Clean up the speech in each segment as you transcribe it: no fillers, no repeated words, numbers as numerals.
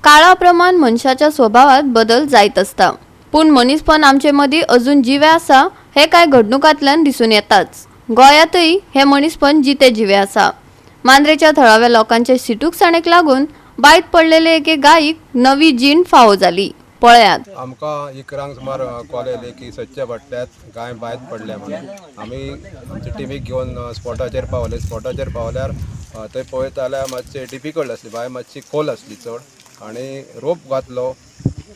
काळाप्रमाण मनशाच्या स्वभावात बदल जायत असता, पूण मनीसपण आमचे मदीं अजून जिवे आसा हे काय घडणुकांतल्यान दिसून येताच। गोंयांतय हे मनीसपण जिते जिवे आसा। मांद्रेच्या थळाव्या लोकांचे सिटूकसाणेक लागून बायत पडलेले एके गायीक नवी जीण फावो जाली। पळयात। आमकां इकरांक सुमार कॉल येयली की सच्चे पडल्यात, गाय बायत पडल्या म्हणून। आमी आमचे टिमीक घेवन स्पॉटाचेर पावले। स्पॉटाचेर पावल्यार थंय पळयता जाल्यार मातशें डिफिकल्ट आसली, बाय मातशी खोल आसली चड आनी रोप घातलो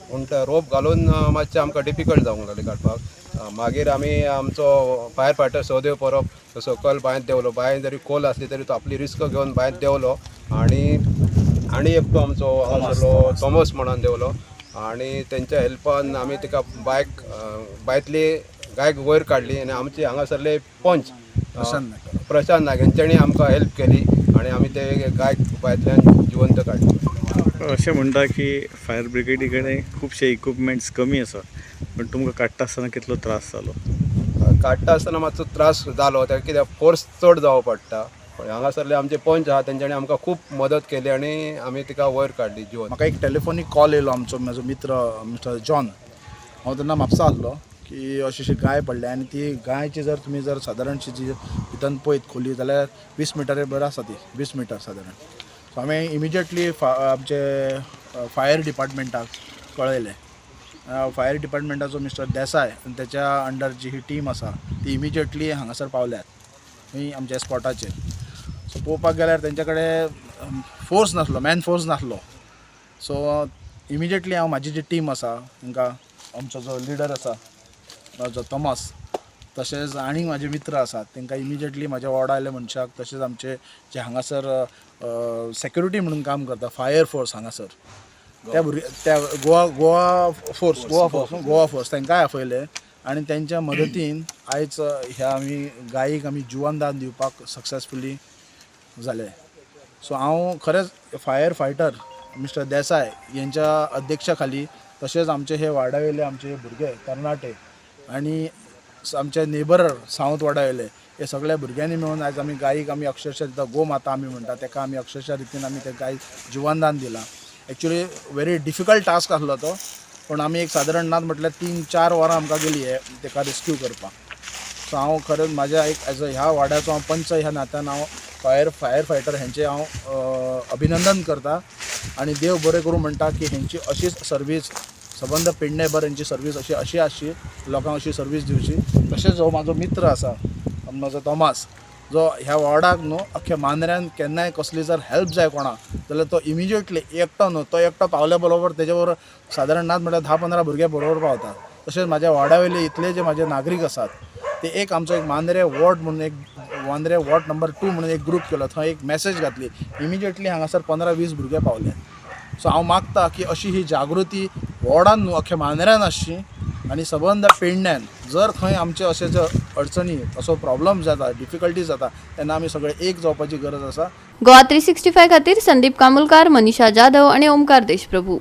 पूण तो रोप घालून मातशें आमकां डिफिकल्ट जावंक लागलें काडपाक। मागीर आमी आमचो फायर फायटर सौदेव परब सकयल बांयत देंवलो। बांय जरी खोल आसली तरी तो आपली रिस्क घेवन बांयत देंवलो आनी एकटो आमचो हांगासरलो थॉमस म्हणून देंवलो आनी तेंच्या हेल्पान आमी तिका बायतली गायक वयर काडली आनी आमचे हांगासरले पंच प्रशांत नायक तेणी आमकां हेल्प केली आनी आमी ते गायक बायतल्यान जिवंत काडली। अशें म्हणटा की फायर ब्रिगेडी कडेन खुबशे इक्विपमेंट्स कमी आसा, पण तुमकां काडटा आसतना कितलो त्रास जालो? काडटा आसतना मातसो त्रास जालो, कित्याक फोर्स चड जावो पडटा। हांगासरले आमचे पंच आहा तेंच्यांनी आमकां खूब मदत केली आनी आमी तिका वयर काडली जिवन। म्हाका एक टेलिफोनीक कॉल येयलो म्हजो मित्र मिस्टर जॉन। हांव तेन्ना म्हापसा आसलो की अशी गाय पडल्या आनी ती गायची जर तुमी सादारणशी जी भितन पळयत खोली जाल्यार 20 मिटर बरो आसा ती, 20 मिटर सादारण। सो हांवें इमिजिएटली आमचे फायर डिपार्टमेंटाक कळयलें। फायर डिपार्टमेंटाचो मिस्टर देसाय आनी तेच्या अंडर जी ही टीम आसा ती इमिजिएटली हांगासर पावल्यात खंय आमच्या स्पॉटाचेर। सो पळोवपाक गेल्यार तेंच्या कडेन फोर्स नासलो, मॅन फोर्स नासलो। सो इमिजिएटली हांव म्हाजी जी टीम आसा तांकां आमचो जो लिडर आसा जो थॉमस तशेंच आनीक म्हाजे मित्र आसात तांकां इमिजिएटली म्हाज्या वार्डा आयले मनशाक तशेंच आमचे जे हांगासर सेक्युरिटी म्हणून काम करता फायर फोर्स हांगासर त्या गोवा फोर्स तांकांय आपयले आनी तेंच्या मदतीन आयज ह्या आमी गायीक आमी जिवनदान दिवपाक सक्सेसफुली जाले। सो हांव खरेंच फायर फायटर मिस्टर देसाय यांच्या अध्यक्षा खाली तशेंच आमचे हे वाड्यावयले आमचे भुरगे तरणाटे आनी आमचे नेबर सावंत वाड्यावयले हे सगळ्या भुरग्यांनी मेळून आयज आमी गायीक आमी अक्षरशः दिता गोमाता आमी म्हणटा तेका आमी अक्षरशः रितीन आमी ते गायीक जिवनदान दिलां। एक्चुअली व्हेरी डिफिकल्ट टास्क आसलो तो, पण आमी एक सादारण नात म्हटल्यार 3-4 वरां आमकां गेली हे तेका रेस्क्यू करपाक। सो हांव खरेंच म्हाज्या एक एज ह्या वाड्याचो हांव पंच ह्या नात्यान हांव फायर फायटर हेंचे हांव अभिनंदन करता आनी देव बरें करूं म्हणटा की हेंची अशीच सर्वीस सबंद पेडणेभर हेंची सर्वीस अशी आसची, लोकांक अशी सर्वीस दिवची। तशेंच जो म्हाजो मित्र आसा म्हाजो थॉमस जो ह्या वॉर्डाक न्हू अख्ख्या मांद्र्यान केन्नाय कसली जर हेल्प जाय कोणाक जाल्यार तो इमिजिएटली एकटो न्हू तो एकटो पावल्या बरोबर तेजे बरोबर सादारण नात म्हळ्यार 10-15 भुरगे बरोबर पावतात। तशेंच म्हाज्या वाड्यावयले इतले जे म्हाजे नागरीक आसात ते एक आमचो एक मांद्रे वॉर्ड म्हणून एक मांद्रे वॉर्ड नंबर 2 म्हणून एक ग्रूप केलो, थंय एक मेसेज घातली, इमिजिएटली हांगासर 15-20 भुरगे पावले। सो हांव मागता की अशी ही जागृती वॉर्डान न्हू अख्ख्या मांद्र्यान आसची आनी सबंद पेडण्यान जर खंय आमचे अशे जर अडचणी असो प्रॉब्लेम जाता, डिफिकल्टी जाता तेन्ना आमी सगळे एक जावपाची गरज आसा। गोवा 365 खातीर संदीप कामुलकार, मनीषा जाधव आणि ओमकार देशप्रभू।